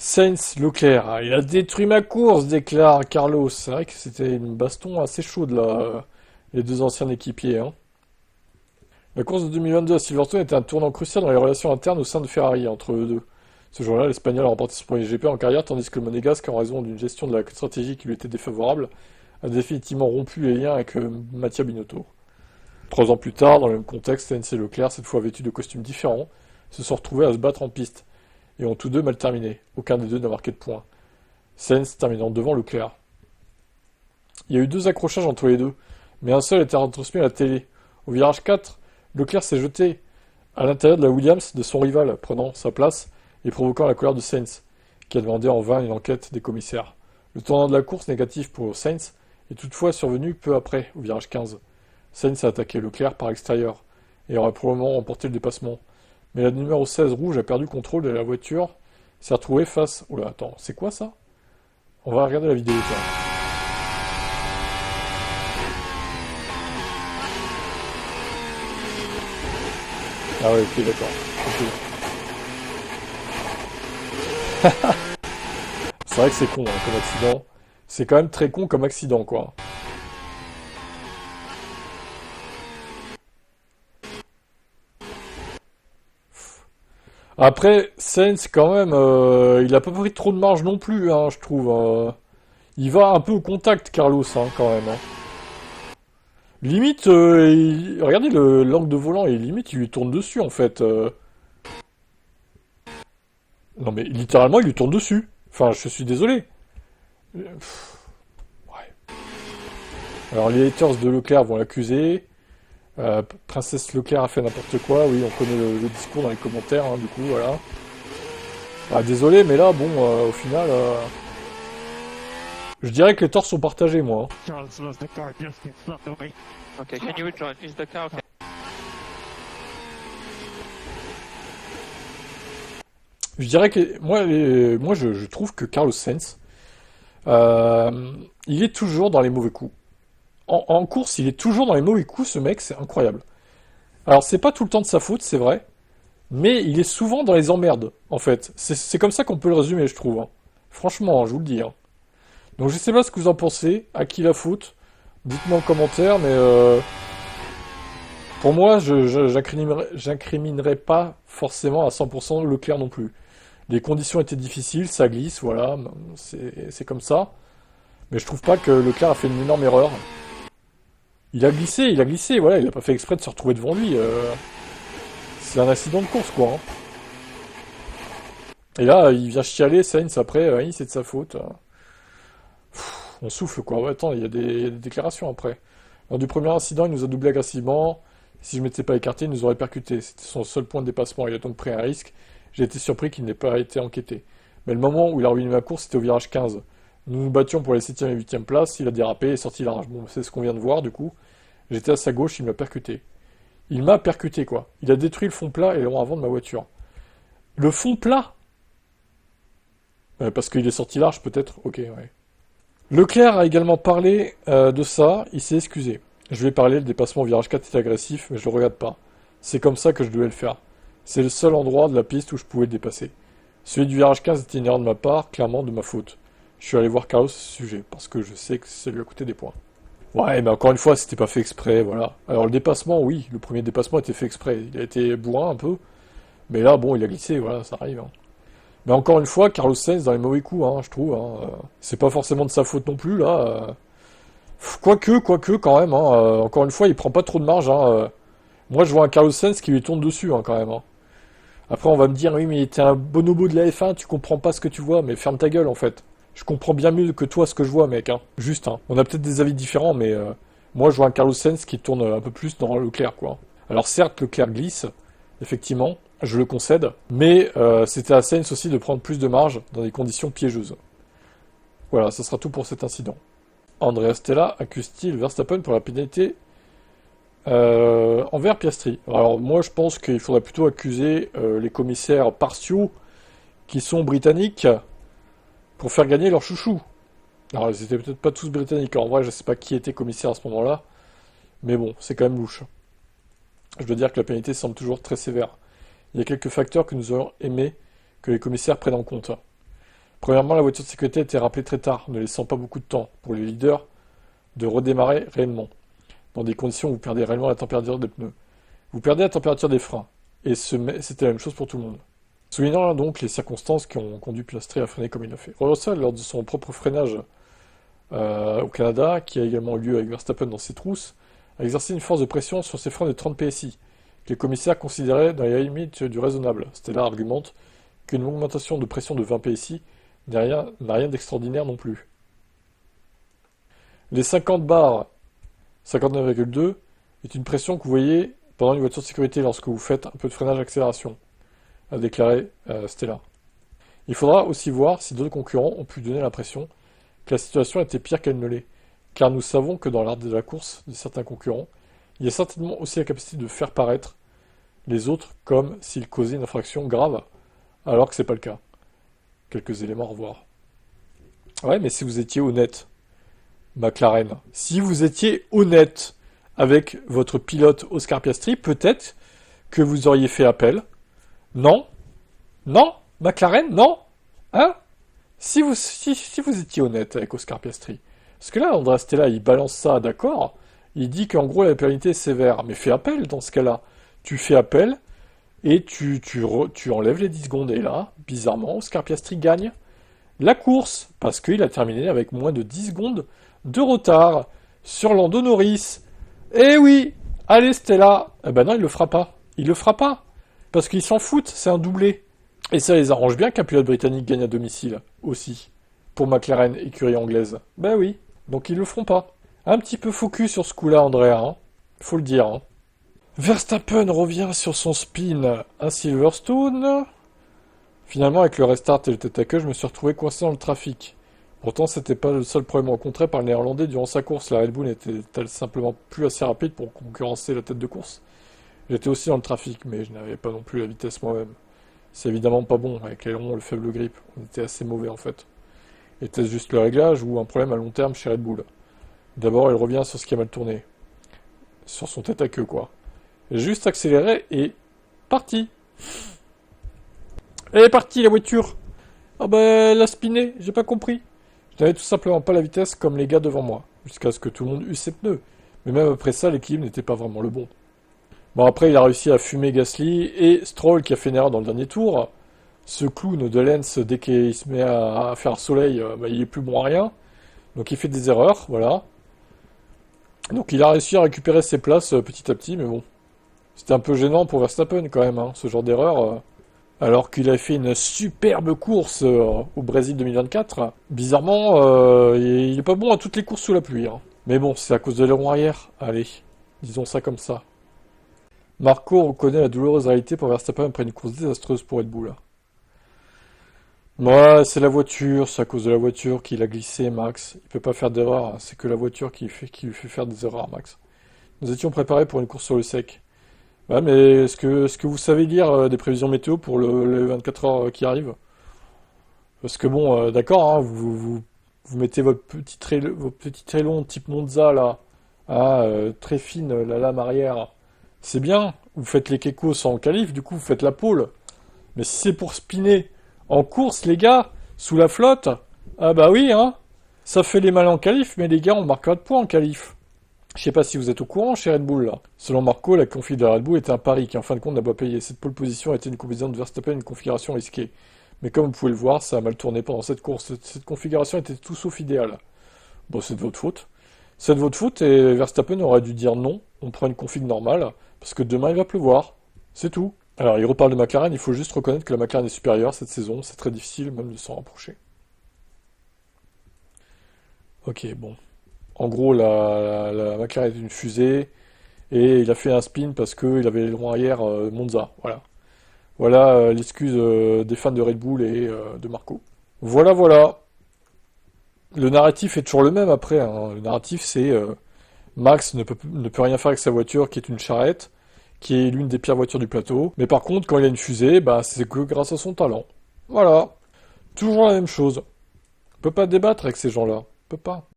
Sainz Leclerc, il a détruit ma course, déclare Carlos. C'est vrai que c'était une baston assez chaude là, les deux anciens équipiers, hein. La course de 2022 à Silverstone était un tournant crucial dans les relations internes au sein de Ferrari entre eux deux. Ce jour-là, l'Espagnol a remporté son premier GP en carrière, tandis que le Monégasque, en raison d'une gestion de la stratégie qui lui était défavorable, a définitivement rompu les liens avec Mattia Binotto. 3 ans plus tard, dans le même contexte, Sainz et Leclerc, cette fois vêtus de costumes différents, se sont retrouvés à se battre en piste, et ont tous deux mal terminé. Aucun des deux n'a marqué de points. Sainz terminant devant Leclerc. Il y a eu 2 accrochages entre les deux, mais un seul était retransmis à la télé. Au virage 4, Leclerc s'est jeté à l'intérieur de la Williams de son rival, prenant sa place et provoquant la colère de Sainz, qui a demandé en vain une enquête des commissaires. Le tournant de la course négatif pour Sainz est toutefois survenu peu après, au virage 15. Sainz a attaqué Leclerc par extérieur et aurait probablement remporté le dépassement. Mais la numéro 16 rouge a perdu le contrôle de la voiture, s'est retrouvée face... Oula, attends, c'est quoi ça? On va regarder la vidéo, tiens. Ah ouais, ok, d'accord. Ok. C'est vrai que c'est con, hein, comme accident. C'est quand même très con comme accident, quoi. Après, Sainz, quand même, il a pas pris trop de marge non plus, hein, je trouve. Il va un peu au contact, Carlos, hein, quand même, hein. Limite, regardez l'angle de volant, et limite, il lui tourne dessus, en fait. Non, mais littéralement, il lui tourne dessus. Enfin, je suis désolé. Ouais. Alors, les haters de Leclerc vont l'accuser. Princesse Leclerc a fait n'importe quoi. Oui, on connaît le discours dans les commentaires, hein, du coup, voilà. Ah, désolé, mais là, bon, au final, je dirais que les torts sont partagés, moi, hein. Charles was the car just in front of me. Okay, can you withdraw? Is the car okay? Je dirais que moi je trouve que Carlos Sainz, il est toujours dans les mauvais coups. En course, il est toujours dans les mauvais coups, ce mec, c'est incroyable. Alors, c'est pas tout le temps de sa faute, c'est vrai, mais il est souvent dans les emmerdes, en fait. C'est comme ça qu'on peut le résumer, je trouve, hein. Franchement, je vous le dis, hein. Donc, je sais pas ce que vous en pensez, à qui la faute. Dites-moi en commentaire, mais pour moi, j'incriminerais pas forcément à 100% Leclerc non plus. Les conditions étaient difficiles, ça glisse, voilà, c'est comme ça. Mais je trouve pas que Leclerc a fait une énorme erreur. Il a glissé, voilà, il a pas fait exprès de se retrouver devant lui. C'est un accident de course, quoi, hein. Et là, il vient chialer, Sainz, après, oui, c'est de sa faute. On souffle, quoi. Ouais, attends, il y a des déclarations après. Lors du premier incident, il nous a doublé agressivement. Si je ne m'étais pas écarté, il nous aurait percuté. C'était son seul point de dépassement. Il a donc pris un risque. J'ai été surpris qu'il n'ait pas été enquêté. Mais le moment où il a ruiné ma course, c'était au virage 15. Nous nous battions pour les 7e et 8e places. Il a dérapé et est sorti large. Bon, c'est ce qu'on vient de voir, du coup. J'étais à sa gauche, il m'a percuté. Il m'a percuté, quoi. Il a détruit le fond plat et le rang avant de ma voiture. Le fond plat? Parce qu'il est sorti large, peut-être. Ok, ouais. Leclerc a également parlé de ça, il s'est excusé. Je lui ai parlé, le dépassement au virage 4 était agressif, mais je le regarde pas. C'est comme ça que je devais le faire. C'est le seul endroit de la piste où je pouvais le dépasser. Celui du virage 15 était une erreur de ma part, clairement de ma faute. Je suis allé voir Carlos à ce sujet, parce que je sais que ça lui a coûté des points. Ouais, mais encore une fois, c'était pas fait exprès, voilà. Alors le dépassement, oui, le premier dépassement était fait exprès. Il a été bourrin un peu, mais là, bon, il a glissé, voilà, ça arrive, hein. Mais encore une fois, Carlos Sainz dans les mauvais coups, hein, je trouve, hein. C'est pas forcément de sa faute non plus, là. Quoique, quand même, hein. Encore une fois, il prend pas trop de marge, hein. Moi, je vois un Carlos Sainz qui lui tourne dessus, hein, quand même, hein. Après, on va me dire, oui, mais t'es un bonobo de la F1, tu comprends pas ce que tu vois, mais ferme ta gueule, en fait. Je comprends bien mieux que toi ce que je vois, mec, hein. Juste, hein. On a peut-être des avis différents, mais moi, je vois un Carlos Sainz qui tourne un peu plus dans Leclerc, quoi. Alors, certes, Leclerc glisse, effectivement, je le concède, mais c'était à Sainz aussi de prendre plus de marge dans des conditions piégeuses. Voilà, ça sera tout pour cet incident. Andrea Stella accuse-t-il Verstappen pour la pénalité envers Piastri? Alors moi je pense qu'il faudrait plutôt accuser les commissaires partiaux qui sont britanniques pour faire gagner leur chouchou. Alors ils étaient peut-être pas tous britanniques, en vrai je sais pas qui était commissaire à ce moment-là, mais bon, c'est quand même louche. Je dois dire que la pénalité semble toujours très sévère. Il y a quelques facteurs que nous aurions aimé que les commissaires prennent en compte. Premièrement, la voiture de sécurité a été rappelée très tard, ne laissant pas beaucoup de temps pour les leaders de redémarrer réellement. Dans des conditions où vous perdez réellement la température des pneus. Vous perdez la température des freins. Et c'était la même chose pour tout le monde. Soulignant donc les circonstances qui ont conduit Piastri à freiner comme il l'a fait. Russell, lors de son propre freinage au Canada, qui a également eu lieu avec Verstappen dans ses trousses, a exercé une force de pression sur ses freins de 30 PSI, que les commissaires considéraient dans les limites du raisonnable. Stella argumente qu'une augmentation de pression de 20 PSI n'a rien d'extraordinaire non plus. Les 50 bars, 59,2, est une pression que vous voyez pendant une voiture de sécurité lorsque vous faites un peu de freinage-accélération, a déclaré Stella. Il faudra aussi voir si d'autres concurrents ont pu donner l'impression que la situation était pire qu'elle ne l'est, car nous savons que dans l'art de la course de certains concurrents, il y a certainement aussi la capacité de faire paraître les autres comme s'ils causaient une infraction grave, alors que c'est pas le cas. Quelques éléments à revoir. Ouais, mais si vous étiez honnête, McLaren, si vous étiez honnête avec votre pilote Oscar Piastri, peut-être que vous auriez fait appel. Non? Non? McLaren? Non? Hein? Si vous étiez honnête avec Oscar Piastri. Parce que là, Andrea Stella, il balance ça, d'accord? Il dit qu'en gros, la pénalité est sévère. Mais fais appel dans ce cas-là. Tu fais appel et tu enlèves les 10 secondes. Et là, bizarrement, Oscar Piastri gagne la course. Parce qu'il a terminé avec moins de 10 secondes de retard sur Lando Norris. Eh oui! Allez, Stella! Eh ben non, il le fera pas. Il le fera pas. Parce qu'ils s'en foutent, c'est un doublé. Et ça les arrange bien qu'un pilote britannique gagne à domicile, aussi. Pour McLaren, écurie anglaise. Ben oui, donc ils le feront pas. Un petit peu focus sur ce coup-là, Andrea, hein. Faut le dire, hein. Verstappen revient sur son spin à Silverstone. Finalement, avec le restart et le tête à queue, je me suis retrouvé coincé dans le trafic. Pourtant, c'était pas le seul problème rencontré par le Néerlandais durant sa course. La Red Bull n'était-elle simplement plus assez rapide pour concurrencer la tête de course? J'étais aussi dans le trafic, mais je n'avais pas non plus la vitesse moi-même. C'est évidemment pas bon, avec l'aileron et le faible grip. On était assez mauvais en fait. Était-ce juste le réglage ou un problème à long terme chez Red Bull? D'abord, il revient sur ce qui a mal tourné. Sur son tête à queue, quoi. Juste accéléré et parti. Elle est partie, la voiture. Ah ben, elle a spiné, j'ai pas compris. Je n'avais tout simplement pas la vitesse comme les gars devant moi, jusqu'à ce que tout le monde eût ses pneus. Mais même après ça, l'équilibre n'était pas vraiment le bon. Bon, après, il a réussi à fumer Gasly et Stroll qui a fait une erreur dans le dernier tour. Ce clown de Lens, dès qu'il se met à faire soleil, il est plus bon à rien. Donc il fait des erreurs, voilà. Donc il a réussi à récupérer ses places petit à petit, mais bon. C'était un peu gênant pour Verstappen quand même, hein, ce genre d'erreur. Alors qu'il a fait une superbe course au Brésil 2024. Bizarrement, il est pas bon à toutes les courses sous la pluie. Hein. Mais bon, c'est à cause de l'aileron arrière. Allez, disons ça comme ça. Marco reconnaît la douloureuse réalité pour Verstappen après une course désastreuse pour Red Bull. Ouais, c'est la voiture, c'est à cause de la voiture qu'il a glissé, Max. Il peut pas faire d'erreur, c'est que la voiture qui lui fait faire des erreurs, Max. Nous étions préparés pour une course sur le sec. Ouais, mais est-ce que vous savez lire des prévisions météo pour les 24 heures qui arrivent? Parce que bon, d'accord, hein, vous mettez votre petit trélon type Monza là, ah, très fine, la lame arrière. C'est bien, vous faites les Kekos en qualif, du coup vous faites la pole. Mais si c'est pour spinner en course, les gars, sous la flotte, ah bah oui, hein, ça fait les malins en qualif, mais les gars, on marque pas de points en qualif. Je sais pas si vous êtes au courant chez Red Bull, là. Selon Marco, la config de Red Bull était un pari qui, en fin de compte, n'a pas payé. Cette pole position a été une combinaison de Verstappen et une configuration risquée. Mais comme vous pouvez le voir, ça a mal tourné pendant cette course. Cette configuration était tout sauf idéale. Bon, c'est de votre faute. C'est de votre faute et Verstappen aurait dû dire non, on prend une config normale, parce que demain il va pleuvoir. C'est tout. Alors, il reparle de McLaren, il faut juste reconnaître que la McLaren est supérieure cette saison, c'est très difficile même de s'en rapprocher. Ok, bon. En gros, la McLaren est une fusée, et il a fait un spin parce qu'il avait l'aileron arrière Monza, voilà. Voilà l'excuse des fans de Red Bull et de Marco. Voilà, voilà. Le narratif est toujours le même après, hein. Le narratif c'est Max ne peut rien faire avec sa voiture qui est une charrette, qui est l'une des pires voitures du plateau. Mais par contre, quand il a une fusée, bah, c'est que grâce à son talent. Voilà. Toujours la même chose. On peut pas débattre avec ces gens-là. On peut pas.